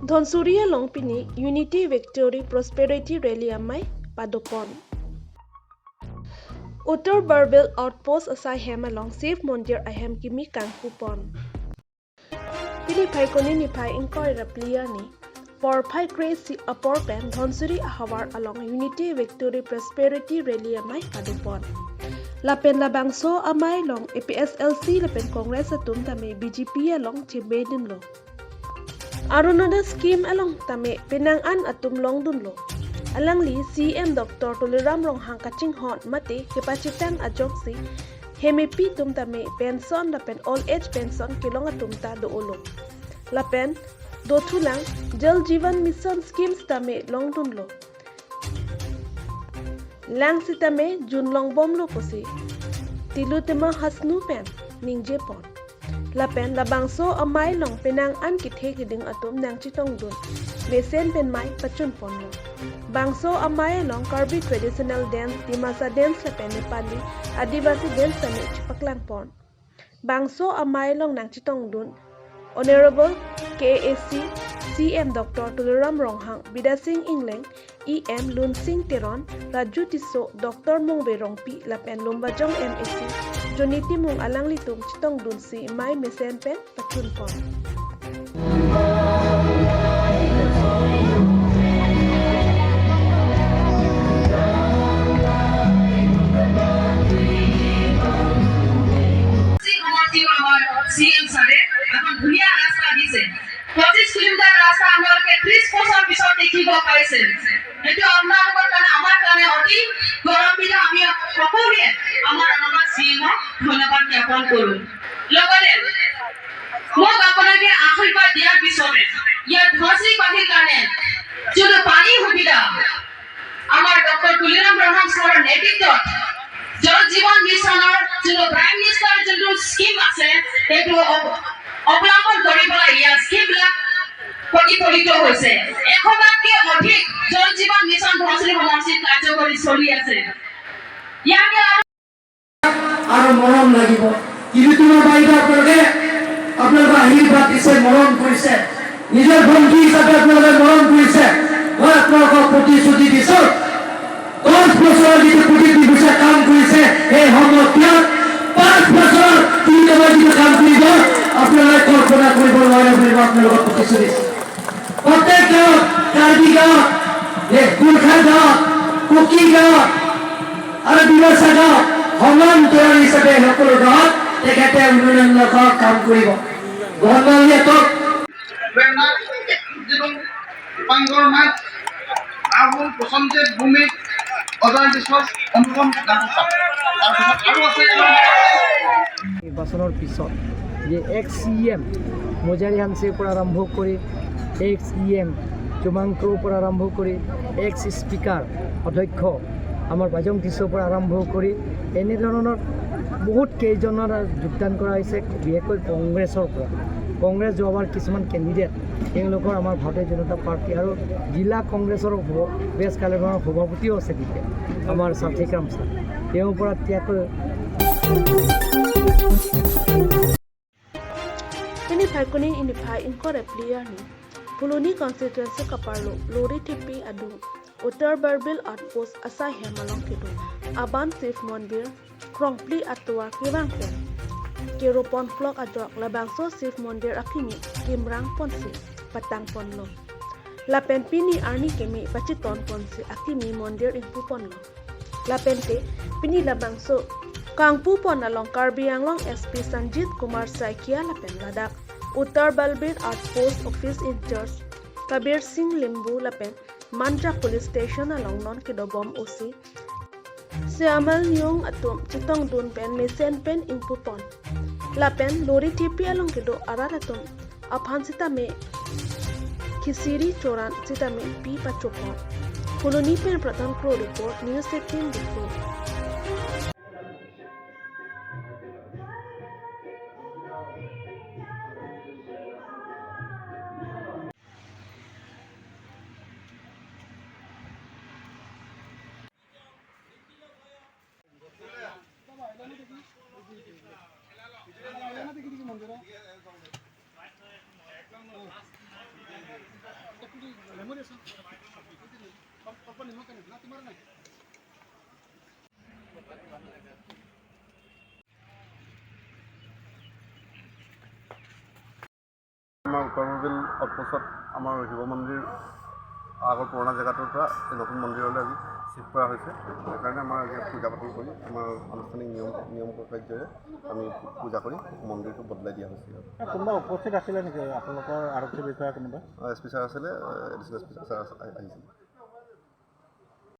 dhansiri along Pini Unity Victory Prosperity Rally amai padopon. Uttar Barbel Outpost asai hem along Safe Mondir ahem kimi kangpupon. Pini Paikoni ni Pai Inkoi Raplia ni. For Pai Crazy Upper Pen dhansiri ahawar along Unity Victory Prosperity Rally amai padopon. Lapen labangso amai long APSLC lapen Congress atum tame BJP along Chibedin lo. Arunada scheme along tame pinangan atum long dun lo. Alang li CM Dr. Tuliram rong hang kaching hot mate kepacitang ajoksi hemepi tum tame pension lapen old age pension kilong atum ta do ulo. Lapen do tulang Jal Jivan Mission schemes tame long dun lo. Lang si tame jun long bom lo posi. Tilu tema hasnu pen ning jepon. Lapen labangso amai long penang an kithe kiding atum nang chitong dun. Mesen pen mai pachun pon lo. Bangso amai long Karbi traditional dance Dimasa dance lapen Nepali Adivasi dance tame chipaklang pon. Bangso amai long nang chitong dun. Honorable KAC CM Dr. Tuliram Ronghang Bidasing Ingling EM Lunsing Teron Raju Tiso Dr. Mung Berongpi Lapen Lumbajong MAC Joniti Mung Alang Litung Chitong Dunsi Mai Mesen Pen Pachun Pon. CM Sare এখন ধুনীয়া ৰাস্তা দিছে 25 kilometre ৰাস্তা আমালোকে 30 বছৰ পিছত দেখিব পাইছে এটো আপোনালোকৰ কাৰণে আমাৰ কাৰণে অতি গৌৰৱান্বিত আমি সকলোৱে আমাৰ CM ধন্যবাদ জ্ঞাপন কৰোঁ লগতে মোক আপোনালোকে আশীৰ্বাদ দিয়াৰ পিছতে ইয়াৰ ধনশ্ৰীবাসীৰ কাৰণে যিটো পানী সুবিধা আমাৰ ডক্টৰ তুলিৰাম ব্ৰহ্মং ছাৰৰ নেতৃত্বত জল জীবন মিছনৰ যিটো প্ৰাইম মিনিষ্টাৰ যিটো স্কিম আছে সেইটো অৱলম্বন কৰি পেলাই ইয়াৰ স্কিমবিলাক প্ৰতিফলিত হৈছে 100টাতকৈ অধিক জল জীবন মিছন ধনশ্ৰী সমষ্টিত কাৰ্যকৰী চলি আছে ইয়াকে আৰু মৰম লাগিব কিন্তু তোমাৰ বাইদেউ আপোনালোকে আশীৰ্বাদ দিছে মৰম কৰিছে নিজৰ ভণ্টি হিচাপে আপোনালোকে মৰম কৰিছে মই আপোনালোকক প্ৰতিশ্ৰুতি দিছো 10 বছৰ যিটো প্ৰতিশ্ৰুতি কাম কৰিছে এই সময়ত 5 বছৰ যিটো কাম কৰিব আপোনালোকে কল্পনা কৰিব নোৱাৰে বুলি আপোনালোকক প্ৰতিশ্ৰুতি দিছো প্ৰত্যেক গাঁৱত কাৰ্বি গাঁৱত গোৰ্খা গাঁৱত কুকি গাঁৱত আৰু বিমৰ্চা গাঁৱত সমান্তৰাল হিচাপে সকলো গাঁৱত তেখেতে উন্নয়নমূলক কাম কৰিব গণমালিয়াতক পাঙ্গৰ মাছ আবুল প্ৰশান্তেৰ ভূমি অজয় বিশ্বাস অনুপম গামোচা আৰু আছে নিৰ্বাচনৰ পিছত যে এক্স CM মজাৰী হানচিৰ পৰা আৰম্ভ কৰি এক্স EM জুমাংকৰ পৰা আৰম্ভ কৰি এক্স স্পিকাৰ অধ্যক্ষ আমাৰ বাজং টিছৰ পৰা আৰম্ভ কৰি এনেধৰণৰ বহুত কেইজনৰ যোগদান কৰা হৈছে বিশেষকৈ কংগ্ৰেছৰ পৰা কংগ্ৰেছ যোৱাবাৰ কিছুমান কেণ্ডিডেট তেওঁলোকৰ আমাৰ ভাৰতীয় জনতা পাৰ্টি আৰু জিলা কংগ্ৰেছৰ বেষ্ট কালেভনৰ সভাপতিও আছে তেতিয়া আমাৰ সাথীকাম ছাৰ তেওঁৰ পৰা ত্যাগকৈ Ini Paikoni ini Pai Inko Replia ni Puluni constituency Kaparlo Lori Tipi Adu Uttar Barbel Outpost Asai Hemalong Kido Aban Safe Mondir Krongpli Atua Kibang Pen Kiropon Flok Adok Labangso Safe Mondir Akimi Kimrang Ponsi Patang Ponlo Lapen Pini Arni Kemi Pachiton Ponsi Akimi Mondir Impu Ponlo Lapente Pini Labangso Kangpu Pon along Karbi Anglong SP Sanjit Kumar Saikia Lapen Ladak Uttar Balbir Outpost Office in Church Kabir Singh Limbu Lapen Mandra Police Station along Non Kidobom OC Siamal Nyong Atum Chitong Dun Pen Mesen Pen Impupon Lapen Lori Tipi along Kido Araratum Aphan Sita Me Kisiri Choran Sita Me Pi Pachopon Puluni Pen Pradhan Pro Report News 18 Dikko আমাৰ উত্তৰ পূৰ্বিল আউটপোষ্টত আমাৰ শিৱ মন্দিৰ আগৰ পুৰণা জেগাটোৰ পৰা এই নতুন মন্দিৰলৈ আজি চিফ্ট কৰা হৈছে। সেইকাৰণে আমাৰ আজি পূজা পাতল কৰি আমাৰ আনুষ্ঠানিক নিয়ম কাৰ্যৰে আমি পূজা কৰি মন্দিৰটো বদলাই দিয়া হৈছে। কোনোবা উপস্থিত আছিলে নেকি আপোনালোকৰ আৰক্ষী বিষয়া কোনোবা? এছ পি ছাৰ আছিলে, এডিশ্যনেল এছ পি ছাৰ আহিছিলে।